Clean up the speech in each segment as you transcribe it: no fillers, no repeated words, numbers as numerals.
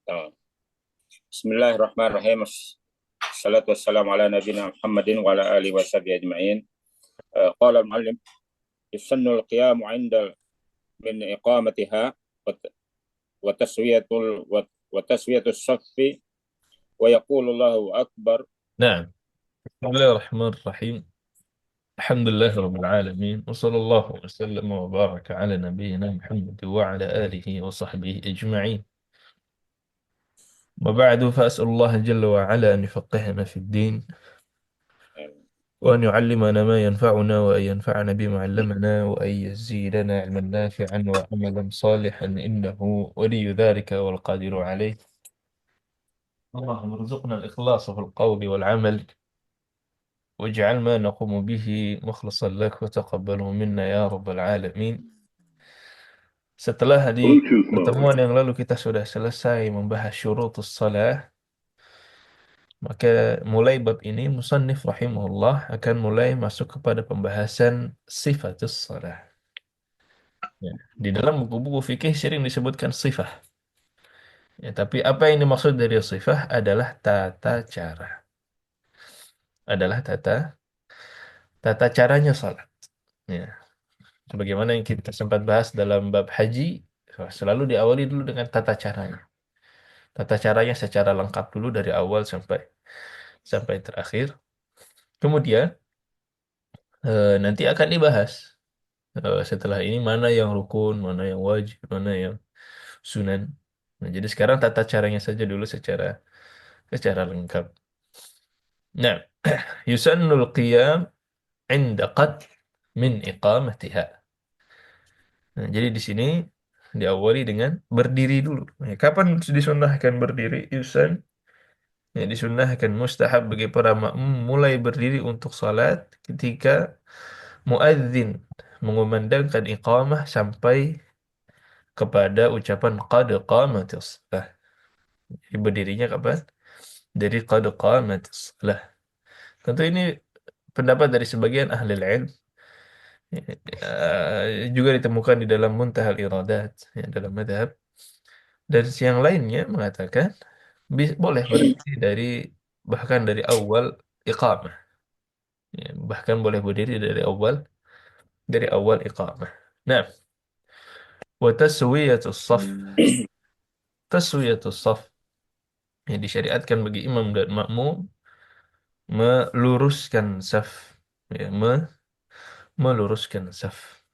Tamam. Bismillahirrahmanirrahim. Assalatu wassalamu ala nabiyina Muhammadin wa ala alihi wa sahbihi ajma'in. Qala al-muallim yusannu al-qiyamu 'inda min iqamatiha wa taswiyatul wa taswiyatus saffi wa yaqulu Allahu akbar. نعم. بسم الله الرحمن الرحيم. الحمد لله رب العالمين، وصلى الله وسلم وبارك على نبينا محمد وعلى آله وصحبه أجمعين. وبعد، فأسأل الله جل وعلا أن يفقهنا في الدين، وأن يعلمنا ما ينفعنا، وأن ينفعنا بما علمنا، وأن يزيدنا علما نافعا وعملا صالحا، إنه ولي ذلك والقادر عليه. اللهم ارزقنا الإخلاص في القول والعمل، واجعل ما نقوم به مخلصا لك، وتقبله منا يا رب العالمين. Setelah di pertemuan yang lalu kita sudah selesai membahas syurutus salah, maka mulai bab ini musannif rahimahullah akan mulai masuk kepada pembahasan sifatus salah. Ya. Di dalam buku-buku fikih sering disebutkan sifah. Ya, tapi apa yang dimaksud dari sifah adalah tata cara. Adalah tata caranya salat. Ya. Sebagaimana yang kita sempat bahas dalam bab haji, selalu diawali dulu dengan tata caranya. Tata caranya secara lengkap dulu dari awal sampai sampai terakhir. Kemudian nanti akan dibahas setelah ini mana yang rukun, mana yang wajib, mana yang sunan. Nah, jadi sekarang tata caranya saja dulu secara lengkap. Nah, yusannul qiyam inda qad min iqamatiha. Nah, jadi di sini diawali dengan berdiri dulu. Nah, kapan disunnahkan berdiri? Ya, disunnahkan mustahab bagi para makmum mulai berdiri untuk salat ketika muadzin mengumandangkan iqamah sampai kepada ucapan qad qamatis shalah. Jadi berdirinya kapan? Dari qad qamatis shalah. Tentu ini pendapat dari sebagian ahli ilm, juga ditemukan di dalam Muntahal Iradat, ya, dalam madhab. Dan yang lainnya mengatakan boleh berdiri bahkan dari awal iqamah. Ya, bahkan boleh berdiri dari awal iqamah. Nah, wa taswiyatus shaf. Taswiyatus shaf, ya, disyariatkan bagi imam dan makmum meluruskan saf. Ya, meluruskan saf.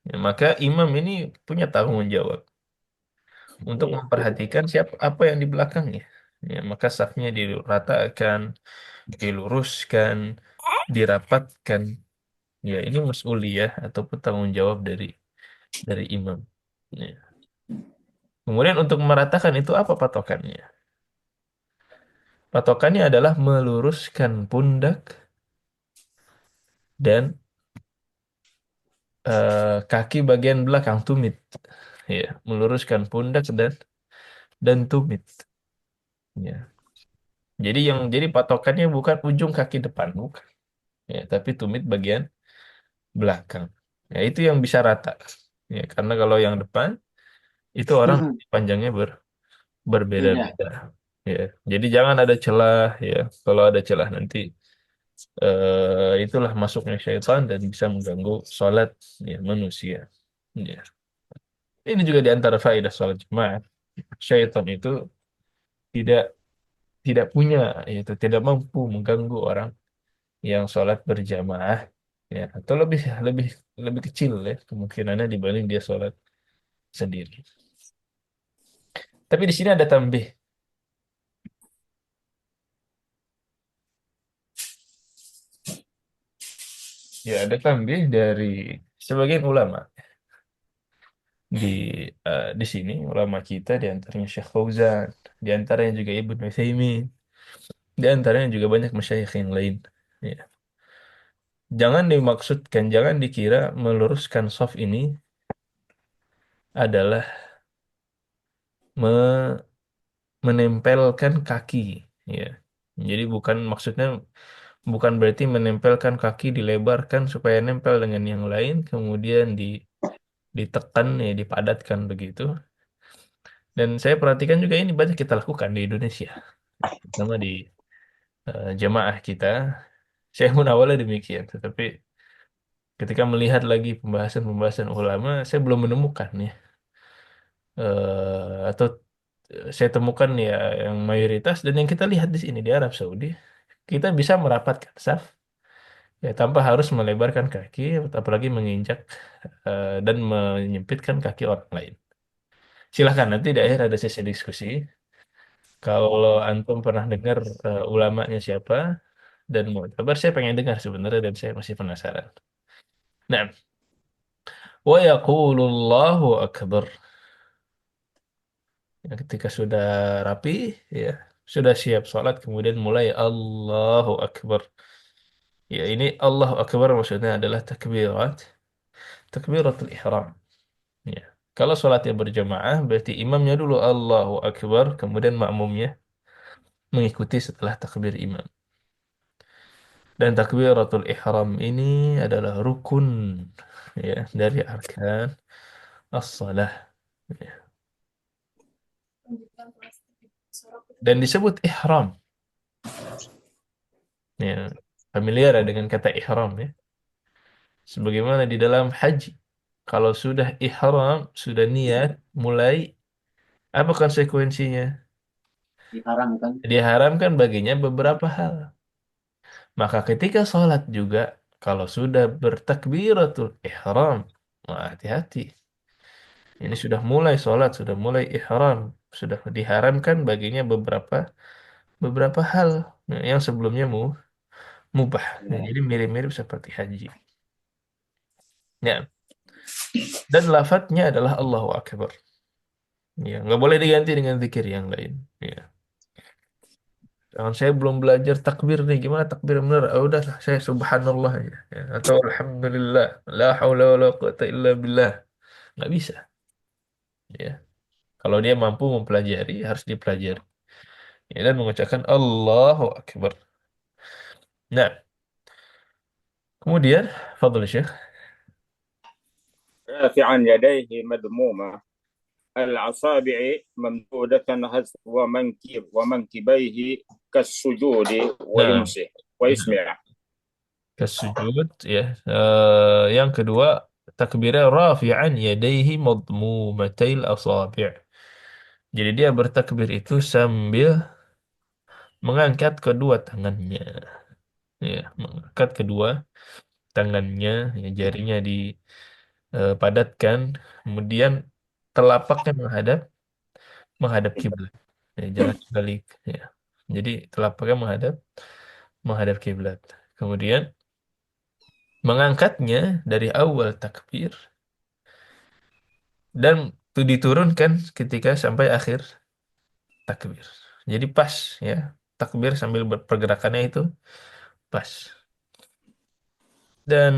Ya, maka imam ini punya tanggung jawab untuk memperhatikan apa yang di belakangnya. Ya, maka safnya diratakan, diluruskan, dirapatkan. Ya, ini mas'uliyah ataupun tanggung jawab dari imam. Ya. Kemudian untuk meratakan itu apa patokannya? Patokannya adalah meluruskan pundak dan kaki bagian belakang tumit. Ya, meluruskan pundak dan tumit. Ya. Jadi patokannya bukan ujung kaki depan, bukan. Ya, tapi tumit bagian belakang. Ya, itu yang bisa rata. Ya, karena kalau yang depan itu orang panjangnya Beda. berbeda-beda. Ya, jadi jangan ada celah, ya. Kalau ada celah nanti itulah masuknya syaitan dan bisa mengganggu sholat, ya, manusia. Ya. Ini juga di antara faedah sholat jemaah. Syaitan itu tidak tidak punya, yaitu tidak mampu mengganggu orang yang sholat berjamaah, ya, atau lebih lebih lebih kecil, ya, kemungkinannya dibanding dia sholat sendiri. Tapi di sini ada tambih. Ya, ada tambih dari sebagian ulama di di sini, ulama kita di antaranya Syekh Fauzan, di antaranya juga Ibnu Utsaimin, di antaranya juga banyak masyayikh yang lain. Ya. Jangan dikira meluruskan shaf ini adalah me- menempelkan kaki. Ya. Jadi maksudnya bukan berarti menempelkan kaki dilebarkan supaya nempel dengan yang lain, kemudian ditekan, ya, dipadatkan begitu. Dan saya perhatikan juga ini banyak kita lakukan di Indonesia, terutama di jemaah kita. Saya pun awalnya demikian, tetapi ketika melihat lagi pembahasan-pembahasan ulama, saya belum menemukan ya, atau saya temukan ya yang mayoritas dan yang kita lihat di sini di Arab Saudi, kita bisa merapatkan saf ya tanpa harus melebarkan kaki, apalagi menginjak dan menyempitkan kaki orang lain. Silahkan nanti di akhir ada sesi diskusi. Kalau antum pernah dengar ulamanya siapa dan mau kabar, saya pengen dengar sebenarnya dan saya masih penasaran. Nah, wa yaqulullahu akbar. Ya, ketika sudah rapi, ya sudah siap sholat, kemudian mulai Allahu Akbar. Ya ini Allahu Akbar maksudnya adalah takbiratul ihram. Ya. Kalau sholatnya berjamaah, berarti imamnya dulu Allahu Akbar, kemudian makmumnya mengikuti setelah takbir imam. Dan takbiratul ihram ini adalah rukun ya dari arkan as-salah. Ya. Dan disebut ihram. Ya. Familiar ya dengan kata ihram ya. Sebagaimana di dalam haji. Kalau sudah ihram, sudah niat, mulai apa konsekuensinya? Diharamkan. Diharamkan baginya beberapa hal. Maka ketika sholat juga, kalau sudah bertakbiratul ihram, wah, hati-hati. Ini sudah mulai sholat, sudah mulai ihram, sudah diharamkan baginya beberapa beberapa hal yang sebelumnya mubah. Nah, Ya. jadi mirip-mirip seperti haji. Ya, dan lafadznya adalah Allahu Akbar. Ya, nggak boleh diganti dengan zikir yang lain. Ya. Jangan saya belum belajar takbir nih, gimana takbir bener? Ah, udah saya subhanallah aja. Ya. Atau alhamdulillah, la haula wala quwata illa billah. Nggak bisa. Ya. Kalau dia mampu mempelajari, harus dipelajari. Ya, dan mengucapkan Allahu Akbar. Nah, kemudian, Fadl Syekh. رافعا يديه مذمومة الأصابع ممدودة ومنكبيه كالسجود Nah, nah, ويسمع. ke sujud ya. Yang kedua, takbirnya rafi'an yadaihi madmumatil asabi'. Jadi dia bertakbir itu sambil mengangkat kedua tangannya. Ya, mengangkat kedua tangannya, ya, jarinya dipadatkan, kemudian telapaknya menghadap menghadap kiblat. Ya, jangan balik. Ya. Jadi telapaknya menghadap menghadap kiblat. Kemudian mengangkatnya dari awal takbir dan itu diturunkan ketika sampai akhir takbir. Jadi pas ya, takbir sambil pergerakannya itu pas. Dan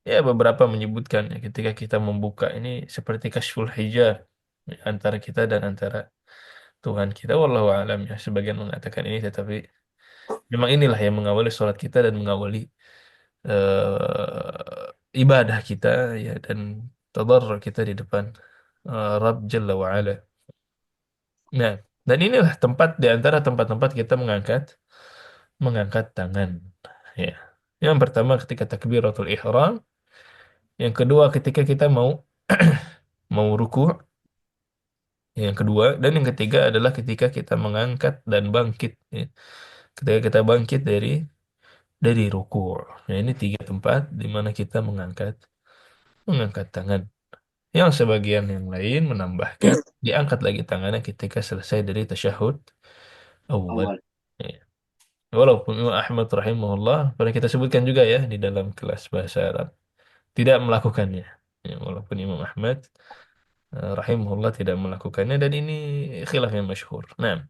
ya beberapa menyebutkan ya, ketika kita membuka ini seperti kasyful hijab ya, antara kita dan antara Tuhan kita. Wallahu alam ya, sebagian mengatakan ini, tetapi memang inilah yang mengawali sholat kita dan mengawali ibadah kita ya, dan tadarrur kita di depan Rabb Jalla wa Ala. Nah, dan inilah tempat di antara tempat-tempat kita mengangkat tangan. Ya. Yang pertama ketika takbiratul ihram, yang kedua ketika kita mau mau ruku, yang kedua dan yang ketiga adalah ketika kita mengangkat dan bangkit. Ya. Ketika kita bangkit dari ruku. Nah, ini tiga tempat di mana kita mengangkat tangan. Yang sebagian yang lain menambahkan diangkat lagi tangannya ketika selesai dari tasyahud awal. Awal. Ya. Walaupun Imam Ahmad rahimahullah pernah kita sebutkan juga ya di dalam kelas bahasa Arab tidak melakukannya. Ya, walaupun Imam Ahmad rahimahullah tidak melakukannya dan ini khilaf yang masyhur. Nah,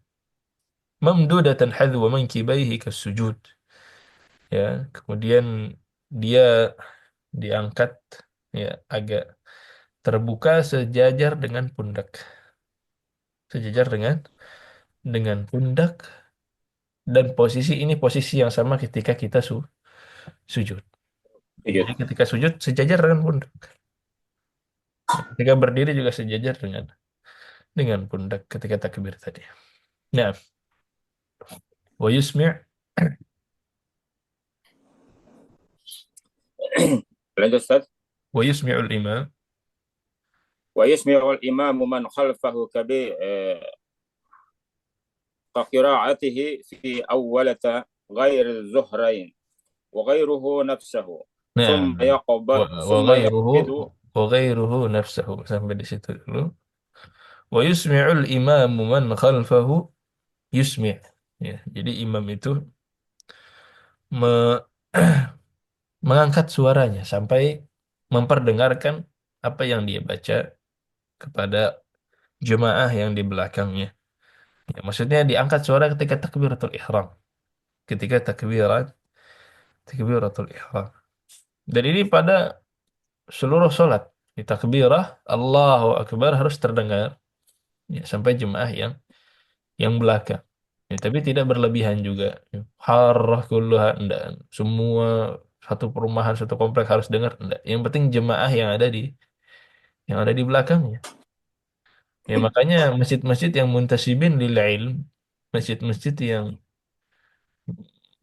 mamdudatan hadwa mankibaihi kasujud. Ya, kemudian dia diangkat ya agak terbuka sejajar dengan pundak. Sejajar dengan pundak dan posisi ini posisi yang sama ketika kita sujud. Jadi ketika sujud sejajar dengan pundak. Ketika berdiri juga sejajar dengan pundak ketika takbir tadi. Nah, wa yusmi' Lanjut Ustaz. wa yusmi'ul imam. Wa yasmi'u al-imamu man khalfahu كقراءته في أولة غير الزهرين وغيره نفسه Nah, ثم يقبل wa ثم ghairuhu يقبض. nafsahu, sampai di situ dulu. Wa yusmi'ul imamu man khalfahu yusmi'. Ya, jadi imam itu me- mengangkat suaranya sampai memperdengarkan apa yang dia baca kepada jemaah yang di belakangnya. Ya, maksudnya diangkat suara ketika takbiratul ihram. Ketika takbiratul ihram. Dan ini pada seluruh sholat. Di takbirah Allahu Akbar harus terdengar ya, sampai jemaah yang belakang. Ya, tapi tidak berlebihan juga. Ya, harrah kulluha enggak. Semua satu perumahan, satu komplek harus dengar enggak. Yang penting jemaah yang ada di belakangnya. Ya makanya masjid-masjid yang muntasibin lil ilm, masjid-masjid yang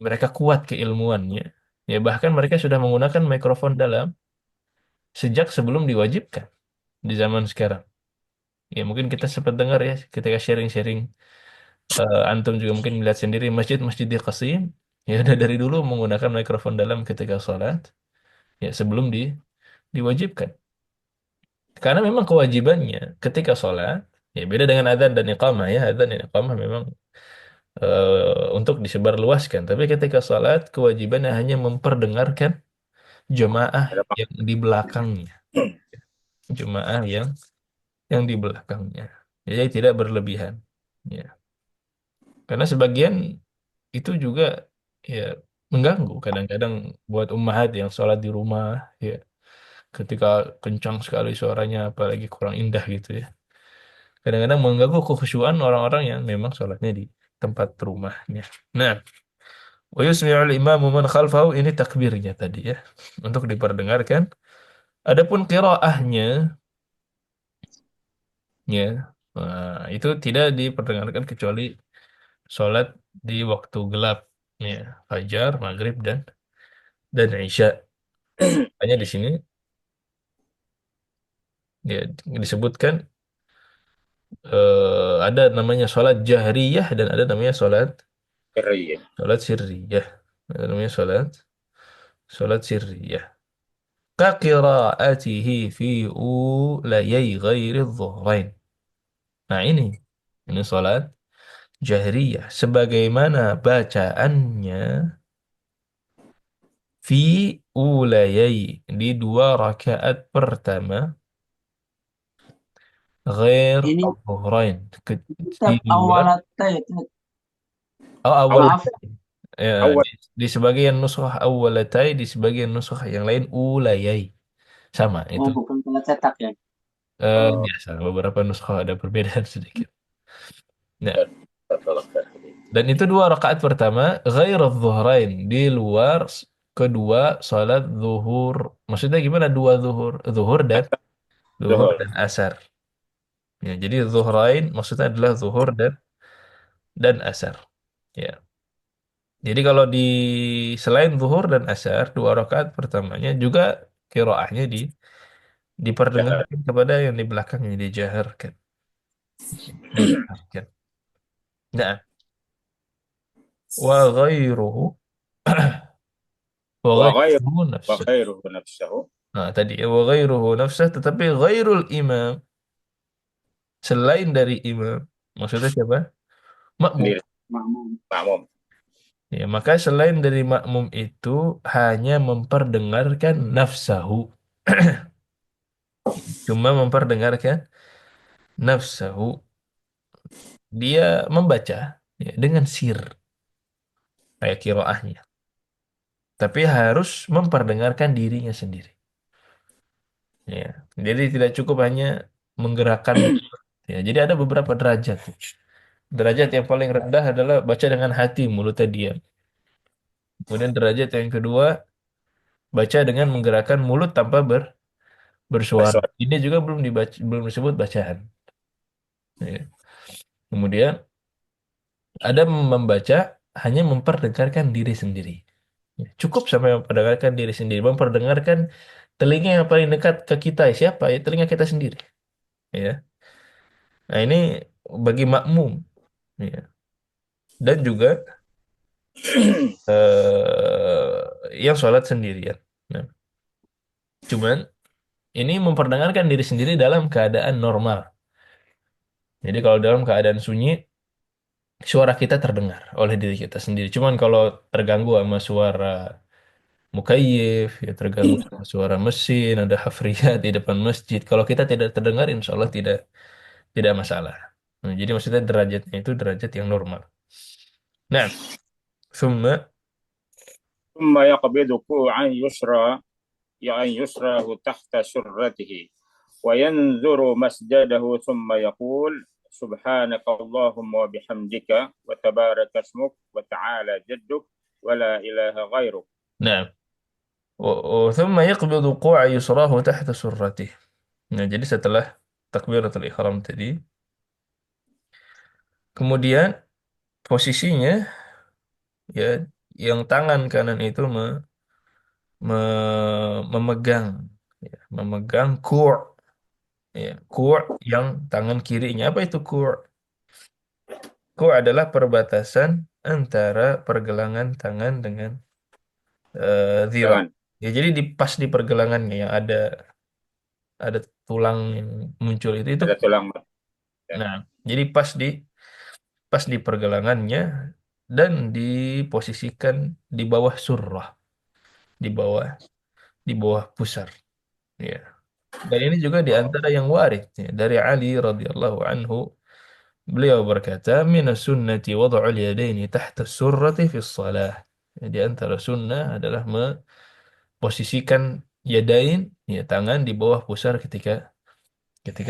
mereka kuat keilmuannya. Ya bahkan mereka sudah menggunakan mikrofon dalam sejak sebelum diwajibkan di zaman sekarang. Ya mungkin kita sempat dengar ya ketika sharing-sharing, antum juga mungkin melihat sendiri masjid-masjid di Qasim ya udah dari dulu menggunakan mikrofon dalam ketika sholat ya sebelum diwajibkan. Karena memang kewajibannya ketika sholat ya beda dengan adzan dan iqamah ya. Adzan dan iqamah memang untuk disebarluaskan. Tapi ketika sholat kewajibannya hanya memperdengarkan jemaah yang di belakangnya, jemaah yang di belakangnya. Jadi tidak berlebihan. Ya. Karena sebagian itu juga ya mengganggu kadang-kadang buat ummahat yang sholat di rumah ya. Ketika kencang sekali suaranya apalagi kurang indah gitu ya. Kadang-kadang mengganggu kekhusyuan orang-orang yang memang sholatnya di tempat rumahnya. Nah, wa yusmi'ul imamu man khalfahu ini takbirnya tadi ya. Untuk diperdengarkan. Adapun qiraahnya ya, itu tidak diperdengarkan kecuali sholat di waktu gelap ya, fajar, maghrib dan isya. Hanya di sini ya disebutkan ada namanya sholat jahriyah dan ada namanya sholat Sirriyah. sholat sirriyah. Ada namanya sholat sirriyah. Kaqira'atihi fi ulayai ghairi dhuhrain. Nah ini sholat jahriyah. Sebagaimana bacaannya fi ulayai di dua rakaat pertama ghair Ini al-dhuhrain di kitab luar awalata itu. awal أول Maaf, ya, أول di sebagian nuskhah awalatai di sebagian nuskhah yang lain ulayai sama itu bukan salah cetak ya. biasa beberapa nuskhah ada perbedaan sedikit. Nah, dan dan itu dua rakaat pertama ghair al-dhuhrain di luar kedua salat zuhur. Maksudnya gimana dua zuhur? Zuhur Zuhur. dan asar. Ya, jadi zuhrain maksudnya adalah zuhur dan asar. Ya. Jadi kalau di selain zuhur dan asar, dua rakaat pertamanya juga qiraahnya Jahar. diperdengarkan kepada yang di belakangnya dijaharkan. Dijaharkan. Nah, wa ghairuhu wa وغير ghairuhu nafsah. وغيره نفسه Nah, tadi wa ghairuhu nafsah tetapi ghairul imam selain dari imam. Maksudnya siapa? Makmum. sendiri, Makmum. makmum. Ya, maka selain dari makmum itu hanya memperdengarkan nafsahu. Cuma memperdengarkan nafsahu. Dia membaca ya, dengan sir kayak kiroahnya. Tapi harus memperdengarkan dirinya sendiri. Ya. Jadi tidak cukup hanya menggerakkan mulut. Ya, jadi ada beberapa derajat. Derajat yang paling rendah adalah baca dengan hati, mulutnya diam. Kemudian derajat yang kedua, baca dengan menggerakkan mulut tanpa bersuara. Bersuara. Ini juga belum disebut bacaan. Ya. Kemudian ada membaca hanya memperdengarkan diri sendiri. Ya, cukup sampai memperdengarkan diri sendiri, memperdengarkan telinga yang paling dekat ke kita siapa ya telinga kita sendiri. Ya, nah ini bagi makmum. Ya. Dan juga yang sholat sendirian. Nah, cuman ini memperdengarkan diri sendiri dalam keadaan normal. Jadi kalau dalam keadaan sunyi, suara kita terdengar oleh diri kita sendiri. Cuman kalau terganggu sama suara mukayif, ya terganggu sama suara mesin, ada hafriyat di depan masjid. Kalau kita tidak terdengar, insya Allah tidak masalah. Nah, jadi maksudnya derajatnya itu derajat yang normal. Nah, summa, ثم يقبض كوعا يسرى يعني يسراه تحت سرته وينذر مسجده ثم يقول سبحانك اللهم وبحمدك وتبارك اسمك وتعالى جدك ولا إله غيرك. nah, ثم يقبض قوع يسراه تحت سرته. Nah, jadi setelah takbiratul ihram tadi, kemudian posisinya ya yang tangan kanan itu memegang ya, memegang ya, yang tangan kirinya. Apa itu adalah perbatasan antara pergelangan tangan dengan zira. Jangan Ya, jadi pas di pergelangannya yang ada tulang yang muncul itu. ada tulang. Ya. Nah, jadi pas di pergelangannya dan diposisikan di bawah surah, di bawah pusar. Ya. Dan ini juga di antara yang warid ya, dari Ali radhiyallahu anhu. Beliau berkata, "Minas sunnati wad'ul yadaini tahta surrati fi shalah." Ya, di antara sunnah adalah memposisikan yadain, ya tangan di bawah pusar ketika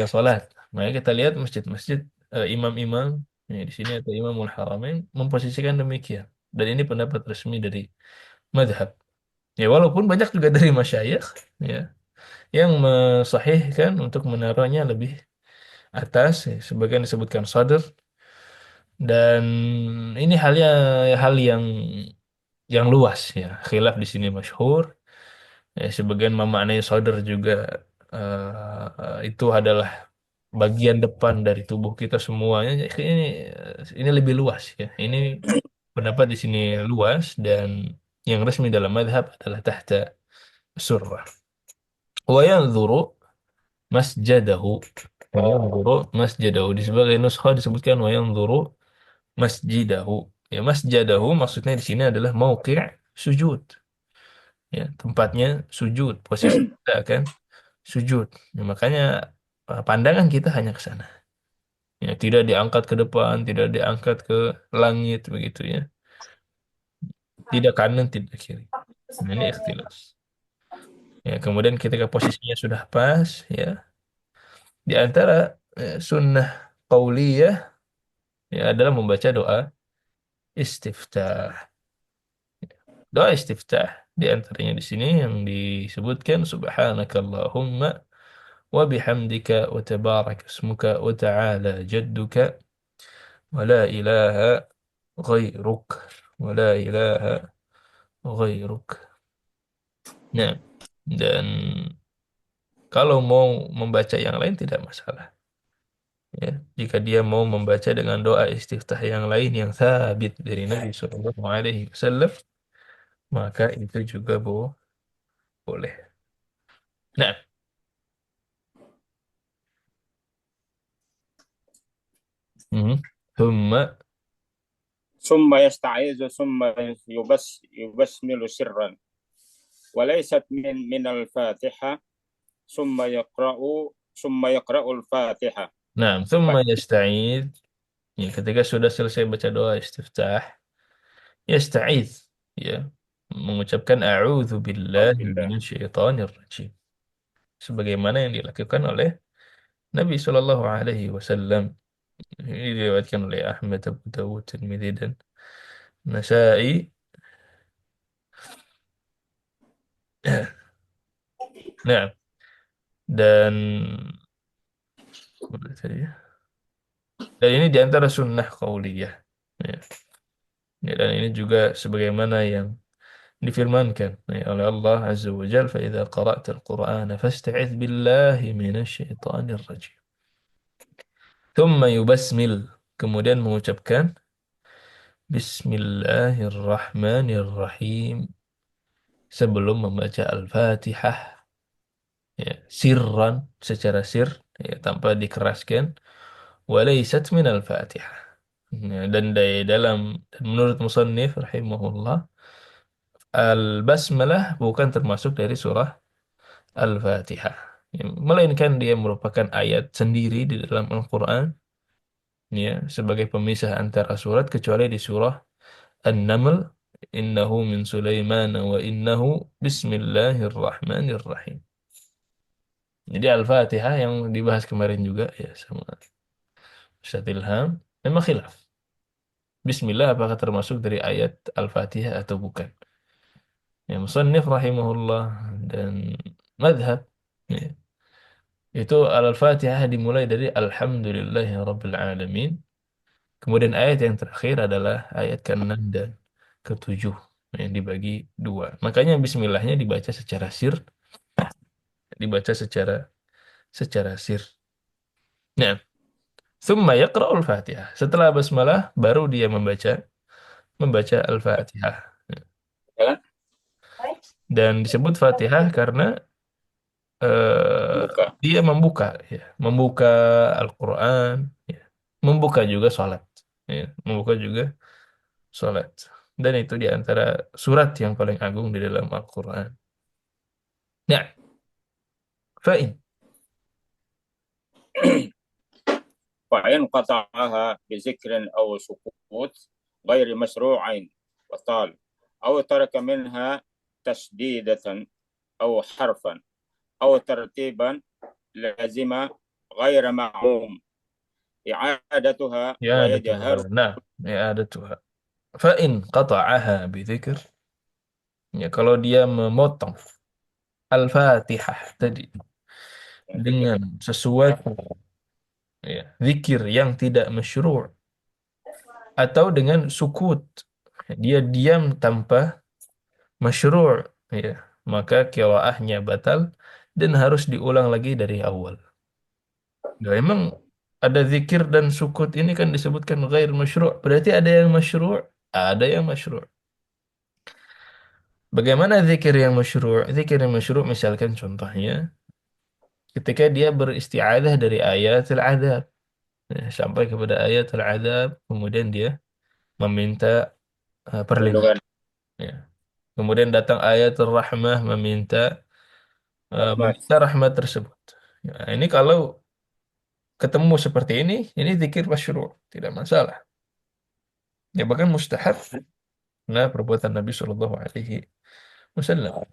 sholat. Makanya kita lihat masjid-masjid imam-imam ya, di sini atau Imamul Haramain memposisikan demikian. Dan ini pendapat resmi dari madhab. Ya walaupun banyak juga dari masyayikh ya yang mensahihkan untuk menaruhnya lebih atas, ya, sebagian disebutkan sadr dan ini hal yang luas ya. Khilaf di sini masyhur. Ya, sebagian memaknai sadr juga itu adalah bagian depan dari tubuh kita semuanya. Jadi ini lebih luas ya. Ini pendapat di sini luas dan yang resmi dalam madhab adalah tahta surah. Wa yanzuru masjadahu. Wa yanzuru masjadahu. Di sebagai nuskha disebutkan wa yanzuru masjidahu. Ya, masjadahu maksudnya di sini adalah mauqi' sujud. Ya, tempatnya sujud. Posisi kita kan sujud. Ya, makanya pandangan kita hanya ke sana. Ya, tidak diangkat ke depan, tidak diangkat ke langit begitu ya. Tidak kanan, tidak kiri. Nah, ini ikhtilaf. Ya, kemudian ketika posisinya sudah pas, ya, di antara sunnah qauliyah ya adalah membaca doa istiftah. Doa istiftah di antaranya di sini yang disebutkan subhanakallahumma wa bihamdika wa tabarak ismuka wa ta'ala jadduka wa la ilaha ghairuk wa la ilaha ghairuk. Nah, dan kalau mau membaca yang lain tidak masalah. Ya, jika dia mau membaca dengan doa istiftah yang lain yang sabit dari Nabi Shallallahu Alaihi Wasallam, maka itu juga boleh. Nah, mhm. Thumma, ثم يستعيذ ثم يبسمل سرا وليست من الفاتحة ثم يقرأ الفاتحة. nah, thumma yasta'id. Ya, ketika sudah selesai baca doa istiftah, yasta'id. Ya, mengucapkan a'udzu أعوذ billahi بالله. minasyaitonir rajim. Sebagaimana yang dilakukan oleh Nabi Shallallahu Alaihi Wasallam. Ini diriwayatkan oleh Ahmad, Abu Dawud, Tirmidzi dan Nasai. Nah, dan mana tadi ya? Dan ini di antara sunnah qauliyah. Ya. Ya, dan ini juga sebagaimana yang difirmankan ya, oleh Allah Azza wa Jalla, "Fa idza qara'tal Qur'ana fasta'idz billahi minasy syaithanir rajim." Tsumma yubasmil, kemudian mengucapkan Bismillahirrahmanirrahim sebelum membaca Al-Fatihah, ya, sirran, secara sir, ya, tanpa dikeraskan, walaysat minal Fatihah. Ya, dan dan menurut musannif rahimahullah, Al-Basmalah bukan termasuk dari surah Al-Fatihah. Ya, melainkan dia merupakan ayat sendiri di dalam Al-Quran, ya, sebagai pemisah antara surat, kecuali di surah An-Naml, innahu min Sulaiman wa innahu bismillahirrahmanirrahim. Jadi Al-Fatihah yang dibahas kemarin juga ya sama Ustaz Ilham, memang khilaf. Bismillah apakah termasuk dari ayat Al-Fatihah atau bukan? Ya, musannif rahimahullah dan madhab, ya, itu Al-Fatihah dimulai dari Alhamdulillahi Rabbil Alamin. Kemudian ayat yang terakhir adalah ayat ke-6 dan ke-7 yang dibagi dua. Makanya Bismillahnya dibaca secara sir, dibaca secara sir. Nah, thumma yaqra'ul Fatihah. Setelah basmalah baru dia membaca Al-Fatihah. Ya kan? Dan disebut Fatihah karena Buka. dia membuka Al-Quran, ya. Membuka juga sholat, ya. Membuka juga sholat. Dan itu di antara surat yang paling agung di dalam Al-Quran. Nah, fa'in. فإن قطعها بذكر أو سكوت غير مشروع وطال أو ترك منها تشديدة أو حرفا أو ترتيبا لازم غير معموم إعادتها ويجهر. Nah, i'adatuha. Fa'in qata'aha bidzikr. Ya, kalau dia memotong Al-Fatihah tadi dengan sesuatu, ya, zikir yang tidak masyru' atau dengan sukut, dia diam tanpa masyru', ya, maka qiraahnya batal dan harus diulang lagi dari awal. Nah, emang ada zikir dan sukut ini kan disebutkan ghair masyru', berarti ada yang masyru', ada yang masyru'. Bagaimana zikir yang masyru'? Zikir yang masyru' misalkan contohnya ketika dia beristi'adzah dari ayat al-adzab, ya, sampai kepada ayat al-adzab, kemudian dia meminta perlindungan. Perlindungan. Ya. Kemudian datang ayat rahmah Rahmat. meminta rahmat tersebut. Ya, ini kalau ketemu seperti ini zikir masyru', tidak masalah. Ya bahkan mustahab. Nah, perbuatan Nabi Shallallahu Alaihi Wasallam.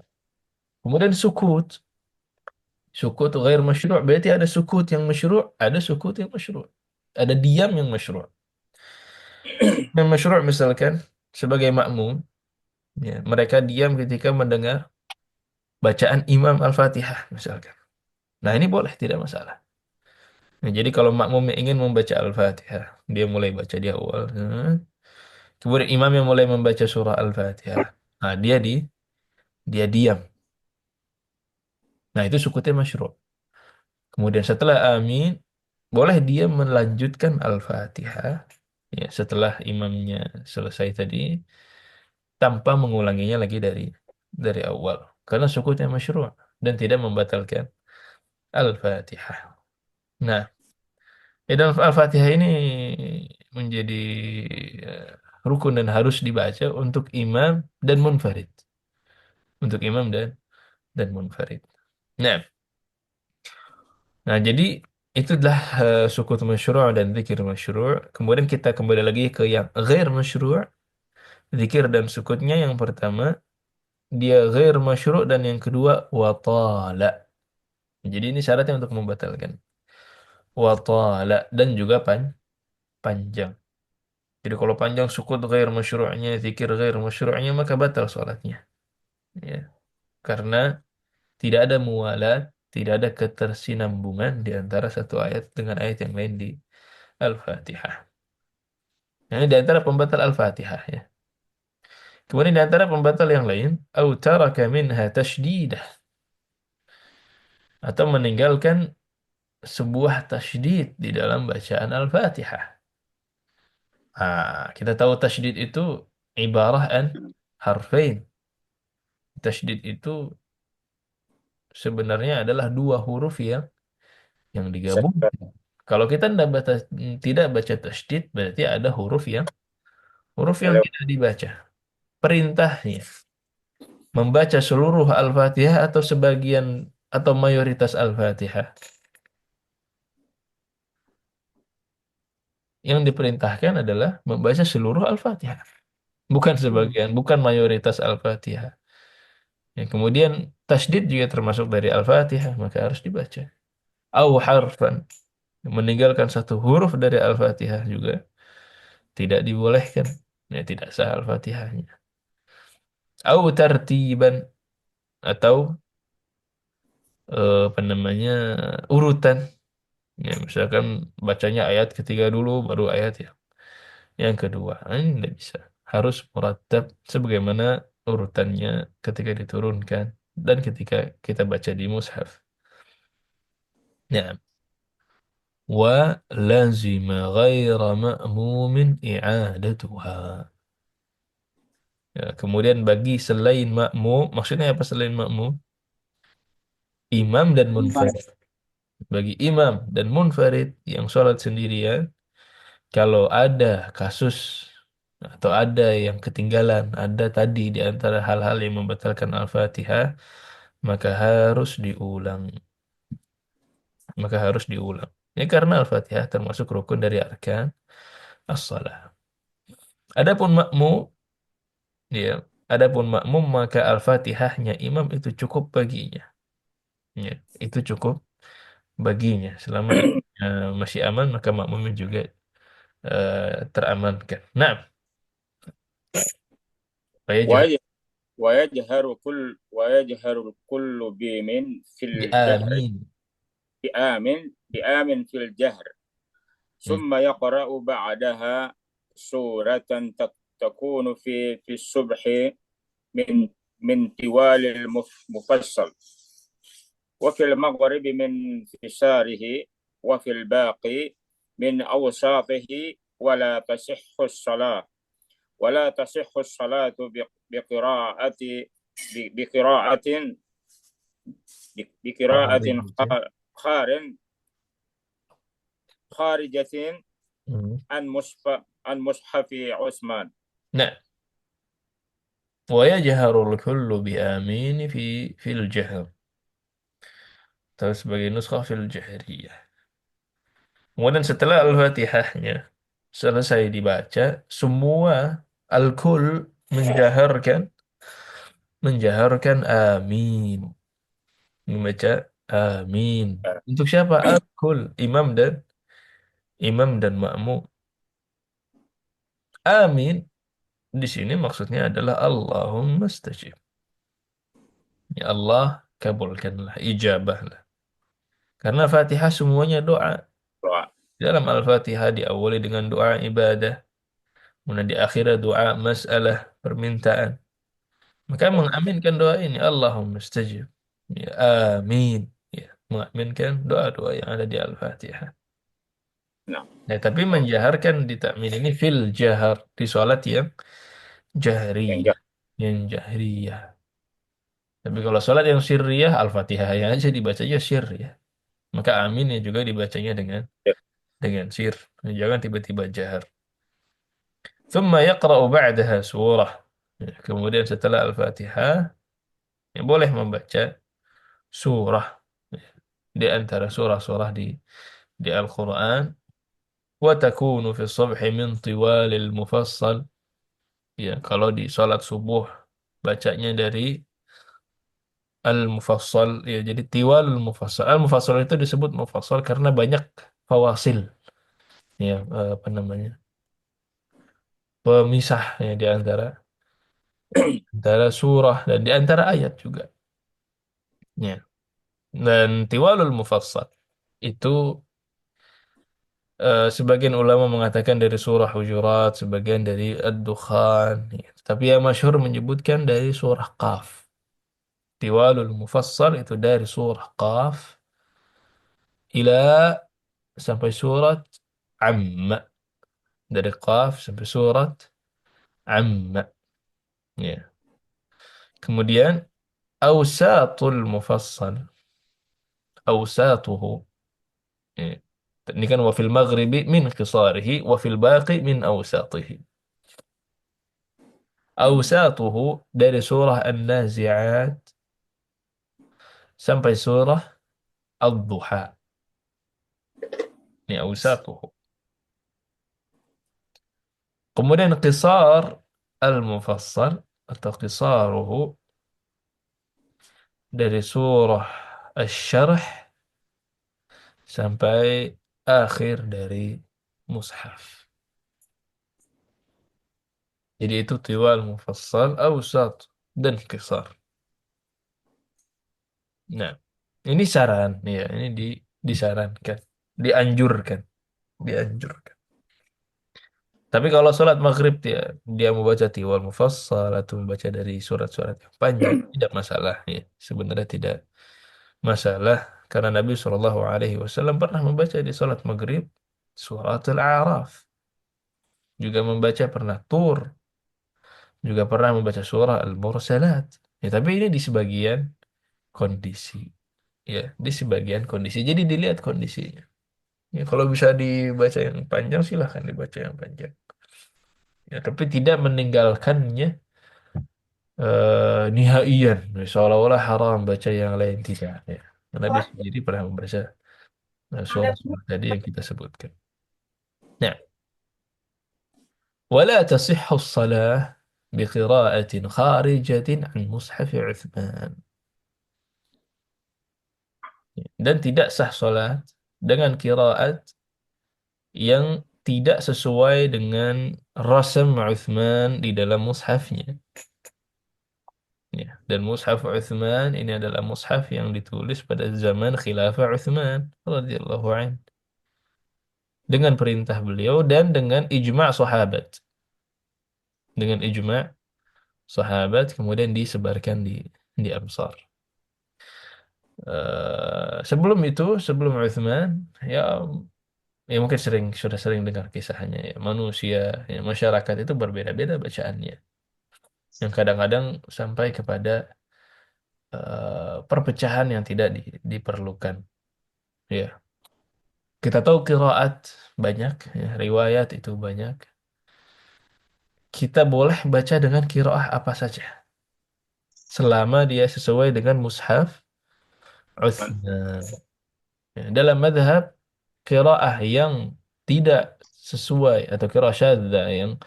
Kemudian sukut, sukut ghair masyru', berarti ada sukut yang masyru', ada sukut yang masyru', ada diam yang masyru'. Yang masyru' misalkan sebagai makmum, ya, mereka diam ketika mendengar bacaan Imam Al-Fatihah misalkan. Nah, ini boleh, tidak masalah. Nah, jadi kalau makmum yang ingin membaca Al-Fatihah, dia mulai baca di awal. Kemudian imam yang mulai membaca surah Al-Fatihah. Nah, dia diam. Nah, itu sukutnya masyru'. Kemudian setelah amin, boleh dia melanjutkan Al-Fatihah, ya, setelah imamnya selesai tadi, tanpa mengulanginya lagi dari awal. Karena sukutnya masyru' dan tidak membatalkan Al-Fatihah. Nah, dalam Al-Fatihah ini menjadi eh, rukun dan harus dibaca untuk imam dan munfarid. Untuk imam dan munfarid. Nah, jadi itulah sukut masyru' dan zikir masyru'. Kemudian kita kembali lagi ke yang ghair masyru'. Zikir dan sukutnya yang pertama dia ghair masyru' dan yang kedua watala. Jadi ini syaratnya untuk membatalkan. Watala dan juga panjang. Jadi kalau panjang sukut ghair masyru'nya, zikir ghair masyru'nya, maka batal sholatnya. Ya. Karena tidak ada mualat, tidak ada ketersinambungan di antara satu ayat dengan ayat yang lain di Al-Fatihah. Ini di antara pembatal Al-Fatihah ya. Kemudian di antara pembatal yang lain, au taraka minha tashdidah, atau meninggalkan sebuah tasydid di dalam bacaan Al-Fatihah. Kita tahu tasydid itu ibarah an harfain. Tasydid itu sebenarnya adalah dua huruf yang Satu digabungkan. Kalau kita tidak baca tasydid, berarti ada huruf yang kalau tidak dibaca. Perintahnya membaca seluruh Al-Fatihah atau sebagian atau mayoritas Al-Fatihah. Yang diperintahkan adalah membaca seluruh Al-Fatihah, bukan sebagian, bukan mayoritas Al-Fatihah. Ya, kemudian tasydid juga termasuk dari Al-Fatihah, maka harus dibaca. Au harfan, meninggalkan satu huruf dari Al-Fatihah juga tidak dibolehkan. Ya, tidak sah Al-Fatihahnya. Au tartiban, atau apa namanya, urutan. Ya, misalkan bacanya ayat ketiga dulu, baru ayat yang kedua. Ini tidak bisa. Harus murattab sebagaimana urutannya ketika diturunkan dan ketika kita baca di mushaf. Ya. Wa lazima ghaira ma'mumin i'adatuha. Ya, kemudian bagi selain makmum, maksudnya apa selain makmum? Imam dan Imam. munfarid. Bagi imam dan munfarid yang sholat sendirian, kalau ada kasus atau ada yang ketinggalan, ada tadi di antara hal-hal yang membatalkan Al-Fatihah, maka harus diulang. Maka harus diulang. Ya karena Al-Fatihah termasuk rukun dari arkan as-salah. Adapun makmum, ya, adapun makmum maka Al-Fatihahnya imam itu cukup baginya. Ya, itu cukup baginya. Selama masih aman maka makmumnya juga teramankan. Nah, saya jahat ويجهر الكل بمن في di الجهر amin. بآمن في الجهر Hmm. ثم يقرأ بعدها سورة تكون في الصبح من طوال المفصل وفي المغرب من فساره وفي الباقي من أوساطه ولا تصح الصلاة بقراءة بقراءة Kharijah. خار خارجة Hmm. عن مصحف عثمان. Nah, ويجهر الكل بآمين في الجهر. Terus sebagai nuskhah fil jahriyah. Kemudian setelah Al-Fatihahnya selesai dibaca, semua al-kul menjaharkan menjaharkan amin, membaca amin. Untuk siapa? Al-kul, imam dan makmum. Amin di sini maksudnya adalah Allahumma stajib. Ya Allah, kabulkanlah, ijabahlah. Karena Fatihah semuanya doa. Dalam Al-Fatihah diawali dengan doa ibadah, kemudian di akhirnya doa masalah, permintaan. Maka mengaminkan doa ini, Allahumma stajib. Ya, amin. Ya, mengaminkan doa-doa yang ada di Al-Fatihah. Nah, Nah, tapi menjaharkan di takmin ini fil jahar, di sholat yang yang jahriyah. Yang jahriyah. Tapi kalau sholat yang sirriyah, Al-Fatihah yang aja dibacanya sir ya. Maka aminnya juga dibacanya dengan sir. Jangan tiba-tiba jahar. ثم يقرأ بعدها surah. Ya, kemudian setelah Al-Fatihah, ya boleh membaca surah. Ya, di antara surah-surah di Al-Quran. وتكون في الصبح من طوال المفصل. Ya, kalau di salat subuh bacanya dari Al-Mufassal, ya jadi Tiwalul Mufassal. Al-Mufassal itu disebut Mufassal karena banyak fawasil, ya apa namanya? Pemisah ya di antara surah dan di antara ayat juga. Ya. Dan Tiwalul Mufassal itu Sebagian ulama mengatakan dari surah Hujurat, sebagian dari Ad-Dukhan. Ya. Tapi yang masyhur menyebutkan dari surah Qaf. Tiwalul Mufassal itu dari surah Qaf ila sampai surat Amma. Dari Qaf sampai surat Amma. Ya. Kemudian Awsatul Mufassal. Awsatuhu. Ya. Ini kan wa fil maghribi min qisarihi wa fil baqi min awsatihi. Awsatuhu dari surah An-Nazi'at sampai surah Ad-Duha. Ini awsatuhu. Kemudian qisar al-mufassal atau qisaruhu dari surah Asy-Syarh sampai akhir dari mushaf. Jadi itu tiwal mufassal, awsat, dan qisar. Nah, ini saran ya, ini disarankan, dianjurkan, dianjurkan. Tapi kalau sholat maghrib dia membaca tiwal mufassal atau membaca dari surat-surat yang panjang tidak masalah ya. Sebenarnya tidak masalah karena Nabi SAW pernah membaca di sholat maghrib surat Al-A'raf, juga membaca pernah Tur, juga pernah membaca surah Al-Mursalat. Ya, tapi ini di sebagian kondisi ya, di sebagian kondisi. Jadi dilihat kondisinya. Ya, kalau bisa dibaca yang panjang silahkan dibaca yang panjang. Ya, tapi tidak meninggalkannya nihaian, seolah-olah haram baca yang lain tidak. Ya. Nabi sendiri pernah membaca surah-surah tadi yang kita sebutkan. Nah, ولا تصح الصلاة بقراءة خارجة عن مصحف عثمان. Dan tidak sah salat dengan qiraat yang tidak sesuai dengan rasam Uthman di dalam mushafnya. Ya, dan mushaf Uthman ini adalah mushaf yang ditulis pada zaman khilafah Uthman radhiyallahu anhu dengan perintah beliau dan dengan ijma' sahabat. Dengan ijma' sahabat kemudian disebarkan di Amsar. Sebelum itu, sebelum Uthman, ya ya mungkin sudah sering dengar kisahnya ya. Manusia, ya, masyarakat itu berbeda-beda bacaannya. Yang kadang-kadang sampai kepada perpecahan yang tidak diperlukan. Ya, kita tahu qiraat banyak, ya, riwayat itu banyak. Kita boleh baca dengan qiraah apa saja, selama dia sesuai dengan mushaf Uthman. Ya, dalam madhab qiraah yang tidak sesuai atau qiraah syadzah yang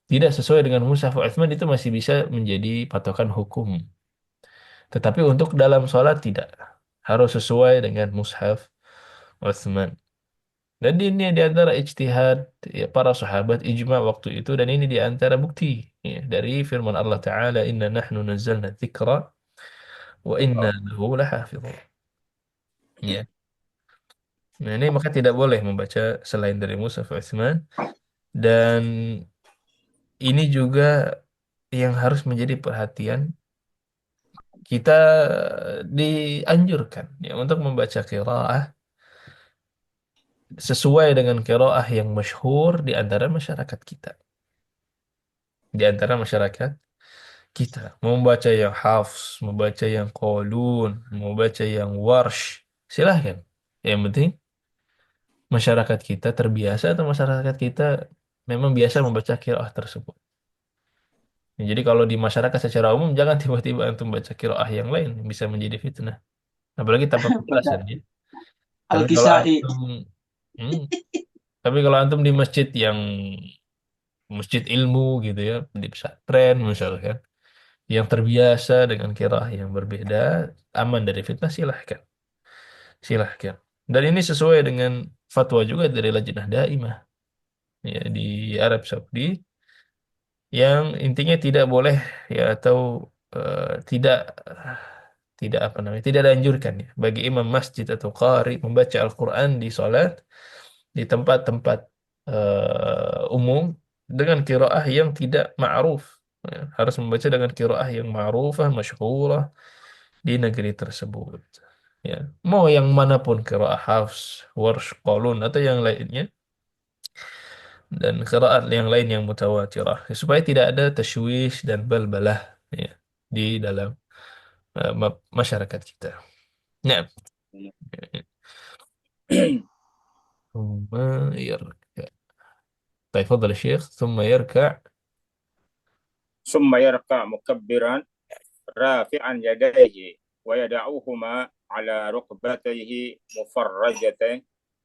tidak sesuai dengan mushaf Utsman itu masih bisa menjadi patokan hukum. Tetapi untuk dalam sholat tidak. Harus sesuai dengan mushaf Utsman. Dan ini di antara ijtihad ya, para sahabat ijma waktu itu dan ini di antara bukti ya, dari firman Allah Ta'ala inna nahnu nazzalna dzikra wa inna lahu lahafizun. Ya. Nah, ini maka tidak boleh membaca selain dari mushaf Utsman dan ini juga yang harus menjadi perhatian kita dianjurkan ya untuk membaca qiraah sesuai dengan qiraah yang masyhur di antara masyarakat kita. Di antara masyarakat kita. Membaca yang hafs, membaca yang qalun, membaca yang warsh. Silahkan. Yang penting masyarakat kita terbiasa atau masyarakat kita memang biasa membaca qiraah tersebut. Ya, jadi kalau di masyarakat secara umum jangan tiba-tiba antum baca qiraah yang lain bisa menjadi fitnah. Apalagi tanpa penjelasan Pada ya. Tapi kalau Al-Kisai. antum hmm, tapi kalau antum di masjid yang masjid ilmu gitu ya, di pesantren misalkan, yang terbiasa dengan qiraah yang berbeda, aman dari fitnah silahkan. Silahkan. Dan ini sesuai dengan fatwa juga dari Lajnah Daimah ya di Arab Saudi yang intinya tidak boleh ya atau tidak tidak tidak dianjurkan ya bagi imam masjid atau qari membaca Al-Quran di salat di tempat-tempat umum dengan qiraah yang tidak ma'ruf. Ya, harus membaca dengan qiraah yang ma'rufah, masyhurah di negeri tersebut. Ya, mau yang manapun qiraah Hafs, Warsh, Qalun atau yang lainnya dan qiraat yang lain yang mutawatirah supaya tidak ada tashwish dan balbalah ya, di dalam masyarakat kita. Nah, ثم يركع. طيب تفضل يا شيخ. ثم يركع. ثم يركع مكبرا رافعا يديه ويدعوهما على ركبتيه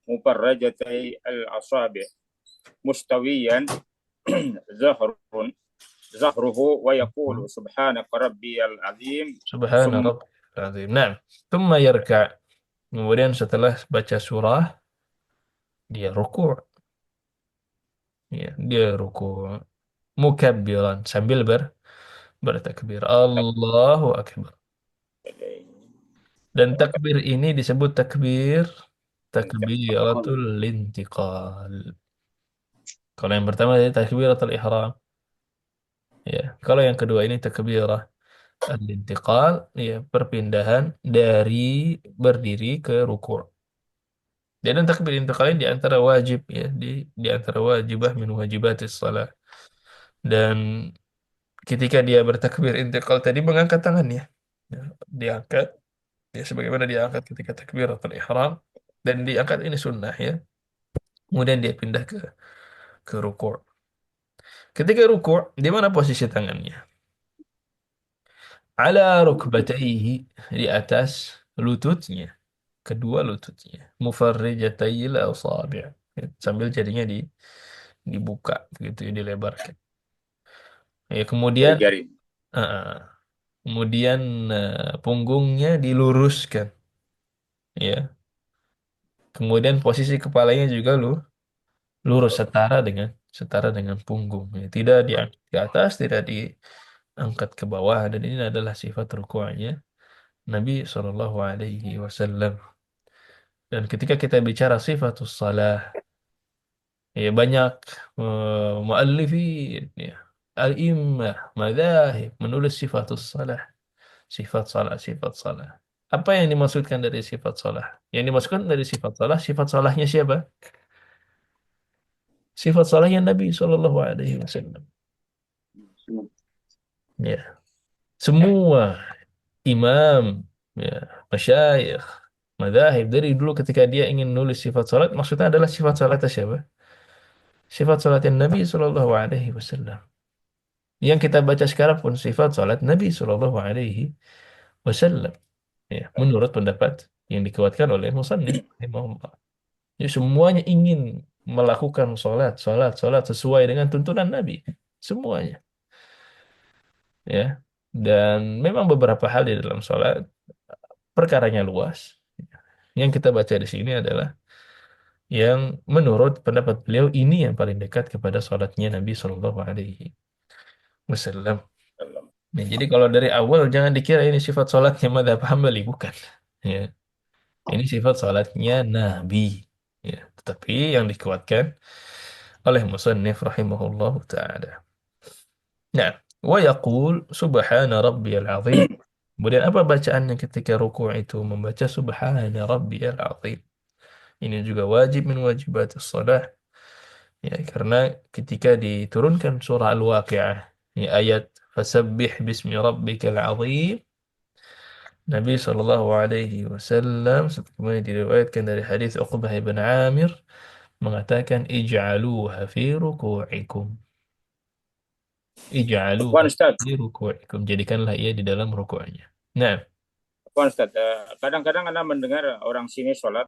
مفرجتي الأصابع مستويا ظهر ظهره ويقول سبحانك ربي العظيم سبحان ثم رب العظيم. Nah, ثم يركع. Kemudian setelah baca surah, dia rukuk. Ya, dia rukuk. Mukabbiran. Sambil bertakbir. Allahu Akbar. Dan takbir ini disebut takbiratul intiqal. Kalau yang pertama ini takbiratul ihram. Ya, kalau yang kedua ini takbirah al-intiqal, ya, perpindahan dari berdiri ke rukuk. Dan takbir intiqal ini di antara wajib ya, di antara wajibah min wajibatis salat. Dan ketika dia bertakbir intiqal tadi mengangkat tangannya. Ya, diangkat ya sebagaimana diangkat ketika takbiratul ihram dan diangkat ini sunnah ya. Kemudian dia pindah ke rukuk. Ketika rukuk, di mana posisi tangannya? Ala rukbatayhi, di atas lututnya, kedua lututnya. Mufarrijatayil asabi'. Sambil jadinya dibuka begitu ya, dilebarkan. Ya, kemudian jari. uh, kemudian punggungnya diluruskan ya. Kemudian posisi kepalanya juga lurus setara dengan punggung. Ya. Tidak diangkat ke atas, tidak diangkat ke bawah dan ini adalah sifat rukuknya Nabi Shallallahu Alaihi Wasallam. Dan ketika kita bicara sifatus salah, ya banyak muallifin, ya, al-immah, madzahib menulis sifatus salah, sifat salah. Apa yang dimaksudkan dari sifat salah? Yang dimaksudkan dari sifat salahnya siapa? Sifat salahnya Nabi Shallallahu Alaihi Wasallam. Ya, semua imam, ya, masyayikh, madzahib dari dulu ketika dia ingin nulis sifat salat, maksudnya adalah sifat salatnya siapa? Sifat salatnya Nabi Shallallahu Alaihi Wasallam. Yang kita baca sekarang pun sifat salat Nabi Shallallahu Alaihi Wasallam. Ya, menurut pendapat yang dikuatkan oleh musannif rahimahullah. Jadi semuanya ingin melakukan salat sesuai dengan tuntunan Nabi. Semuanya. Ya. Dan memang beberapa hal di dalam salat perkaranya luas. Yang kita baca di sini adalah yang menurut pendapat beliau ini yang paling dekat kepada salatnya Nabi Shallallahu Alaihi Wasallam. Nah, jadi kalau dari awal jangan dikira ini sifat salatnya madzhab Hambali, bukan. Ya, ini sifat salatnya Nabi. Ya, tetapi yang dikuatkan oleh musannif rahimahullah taala. Nah, wa yaqul subhana rabbiyal azim. Kemudian apa bacaannya ketika rukuk itu? Membaca subhana rabbiyal azim. Ini juga wajib min wajibatis shalah. Ya, karena ketika diturunkan surah Al-Waqi'ah, ya, ayat fasabbih bismi rabbikal azim, Nabi Shallallahu Alaihi Wasallam sebagaimana diriwayatkan dari hadis Uqbah bin Amir mengatakan ij'aluha fi ruku'ikum. Ij'aluha Afwan Ustaz, fi ruku'ikum. Jadikanlah ia di dalam rukuknya. Nah, Afwan Ustaz. Kadang-kadang Anda mendengar orang sini sholat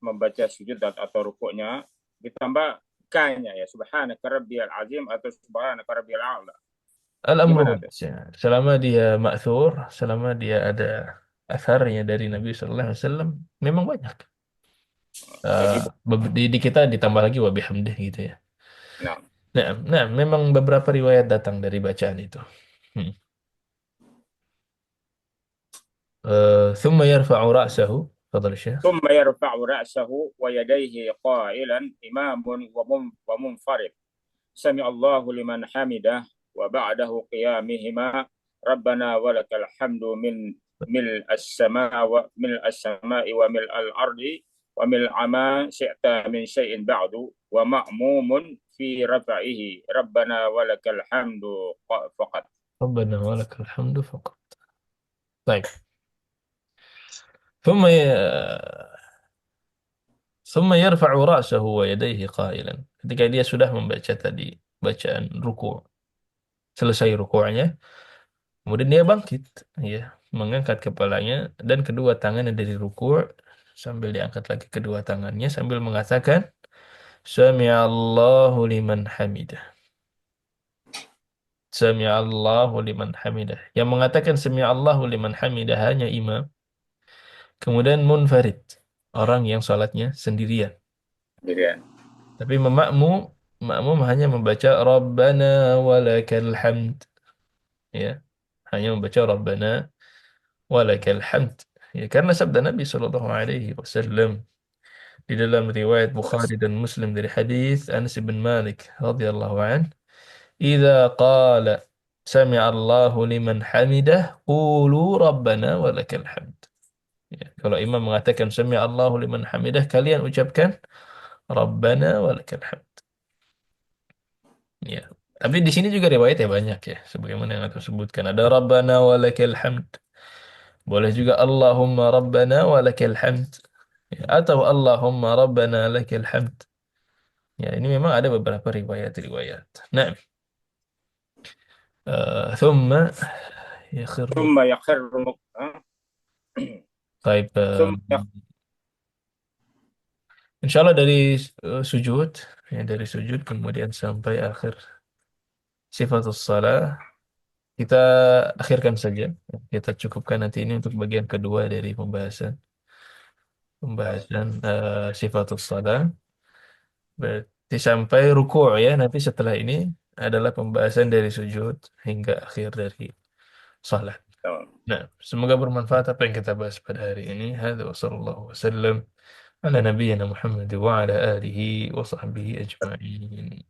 membaca sujud atau rukuknya ditambah K-nya ya, subhanaka rabbiyal azim atau subhanaka rabbiyal a'la. al-amru Gimana tuh? ya, selama dia ma'thur, selama dia ada asarnya dari Nabi Sallallahu Alaihi Wasallam, memang banyak. Jadi, Di kita ditambah lagi wa bihamdih gitu ya. nah, Nah, memang beberapa riwayat datang dari bacaan itu. Thumma yarfa'u ra'sahu. تفضل الشيخ. ثم يرفع رأسه ويديه قائلا إمام ومنفرد سمع الله لمن حمده وبعده قيامهما ربنا ولك الحمد من ملء السماء وملء الأرض وملء ما شئت من شيء بعد ومأموم في رفعه ربنا ولك الحمد فقط. ربنا ولك الحمد فقط. طيب. ثم ثم يرفع رأسه ويديه قائلا. Ketika dia sudah membaca tadi bacaan ruku, selesai ruku'nya, kemudian dia bangkit, ya, mengangkat kepalanya dan kedua tangannya dari ruku' sambil diangkat lagi kedua tangannya sambil mengatakan Sami'allahu liman hamidah. Sami'allahu liman hamidah. Yang mengatakan Sami'allahu liman hamidah hanya imam. Kemudian munfarid, orang yang salatnya sendirian. Demikian. Tapi makmum hanya membaca Rabbana walakal hamd. Ya, hanya membaca Rabbana walakal hamd. Ya, karena sabda Nabi Shallallahu Alaihi Wasallam di dalam riwayat Bukhari dan Muslim dari hadis Anas bin Malik radhiyallahu an, "Idza qala sami'a Allahu liman hamidah, qulu Rabbana walakal hamd." Ya, kalau imam mengatakan sami'a Allahu liman hamidah, kalian ucapkan Rabbana walakal hamd. Ya. Tapi di sini juga riwayatnya banyak ya, sebagaimana yang aku sebutkan. Ada Rabbana walakal hamd. Boleh juga Allahumma Rabbana walakal hamd. Ya, atau Allahumma Rabbana lakal hamd. Ya, ini memang ada beberapa riwayat-riwayat. Nah, ثم يخر. ثم يخر طيب. ثم Insya Allah dari sujud, ya, dari sujud kemudian sampai akhir sifatus salah kita akhirkan saja. Kita cukupkan nanti ini untuk bagian kedua dari pembahasan sifatus salah. Berarti sampai ruku' ya. Nanti setelah ini adalah pembahasan dari sujud hingga akhir dari salat. Nah, semoga bermanfaat apa yang kita bahas pada hari ini. Hadza wa sallallahu wasallam ala nabiyyina Muhammad wa ala alihi wa sahbihi ajma'in.